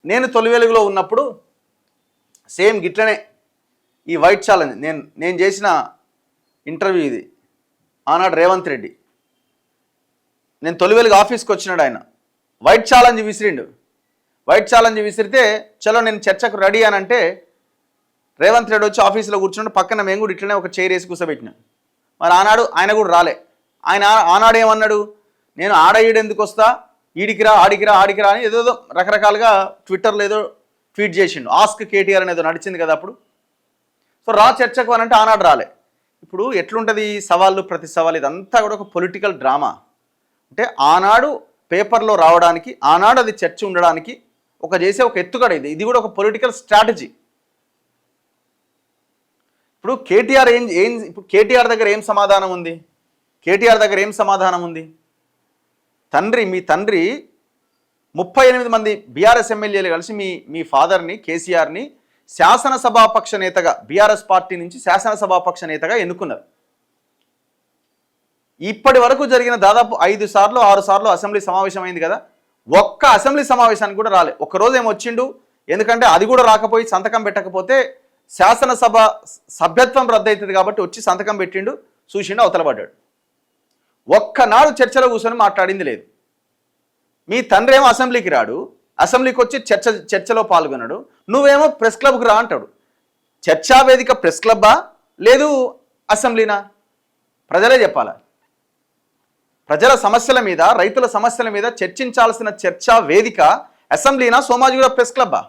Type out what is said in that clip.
నేను తొలి వెలుగులో ఉన్నప్పుడు సేమ్ గిట్లనే ఈ వైట్ ఛాలెంజ్ నేను చేసిన ఇంటర్వ్యూ ఇది. ఆనాడు రేవంత్ రెడ్డి నేను తొలి వెలుగు ఆఫీస్కి వచ్చినాడు, ఆయన వైట్ ఛాలెంజ్ విసిరిండు. వైట్ ఛాలెంజ్ విసిరితే చలో నేను చర్చకు రెడీ అని అంటే రేవంత్ రెడ్డి వచ్చి ఆఫీస్లో కూర్చున్నాడు. పక్కన మేము కూడా ఇట్లనే ఒక చైర్ వేసి కూర్చోబెట్టినాం. మరి ఆనాడు ఆయన కూడా రాలే. ఆయన ఆనాడు ఏమన్నాడు, నేను ఆడ ఈడెందుకు వస్తా, ఈడికిరా ఆడికిరా ఆడికిరా అని ఏదో రకరకాలుగా ట్విట్టర్లో ఏదో ట్వీట్ చేసిండు. ఆస్క్ కేటీఆర్ అనేది నడిచింది కదా అప్పుడు. సో రా చర్చకు అని అంటే ఆనాడు రాలే. ఇప్పుడు ఎట్లుంటుంది సవాళ్ళు ప్రతి సవాల్, ఇదంతా కూడా ఒక పొలిటికల్ డ్రామా. అంటే ఆనాడు పేపర్లో రావడానికి, ఆనాడు అది చర్చ ఉండడానికి చేసే ఒక ఎత్తుగడ ఇది కూడా ఒక పొలిటికల్ స్ట్రాటజీ. ఇప్పుడు కేటీఆర్ ఇప్పుడు కేటీఆర్ దగ్గర ఏం సమాధానం ఉంది? కేటీఆర్ దగ్గర ఏం సమాధానం ఉంది? మీ తండ్రి 38 మంది బీఆర్ఎస్ ఎమ్మెల్యేలు కలిసి మీ ఫాదర్ని కేసీఆర్ని శాసనసభాపక్ష నేతగా, బీఆర్ఎస్ పార్టీ నుంచి శాసనసభాపక్ష నేతగా ఎన్నుకున్నారు. ఇప్పటి వరకు జరిగిన దాదాపు 5 సార్లు 6 సార్లు అసెంబ్లీ సమావేశం అయింది కదా, ఒక్క అసెంబ్లీ సమావేశానికి కూడా రాలే. ఒక్కరోజు ఏమో వచ్చిండు, ఎందుకంటే అది కూడా రాకపోయి సంతకం పెట్టకపోతే శాసనసభ సభ్యత్వం రద్దు అవుతుంది కాబట్టి వచ్చి సంతకం పెట్టిండు, చూసిండు, అవతల పడ్డాడు. ఒక్కనాడు చర్చలో కూర్చొని మాట్లాడింది లేదు. మీ తండ్రి ఏమో అసెంబ్లీకి రాడు, అసెంబ్లీకి వచ్చి చర్చలో పాల్గొన్నాడు, నువ్వేమో ప్రెస్ క్లబ్కి రా అంటాడు. చర్చా వేదిక ప్రెస్ క్లబ్బా లేదు అసెంబ్లీనా? ప్రజలే చెప్పాలా. ప్రజల సమస్యల మీద, రైతుల సమస్యల మీద చర్చించాల్సిన చర్చా వేదిక అసెంబ్లీనా, సోమాజిగూడ ప్రెస్ క్లబ్బా?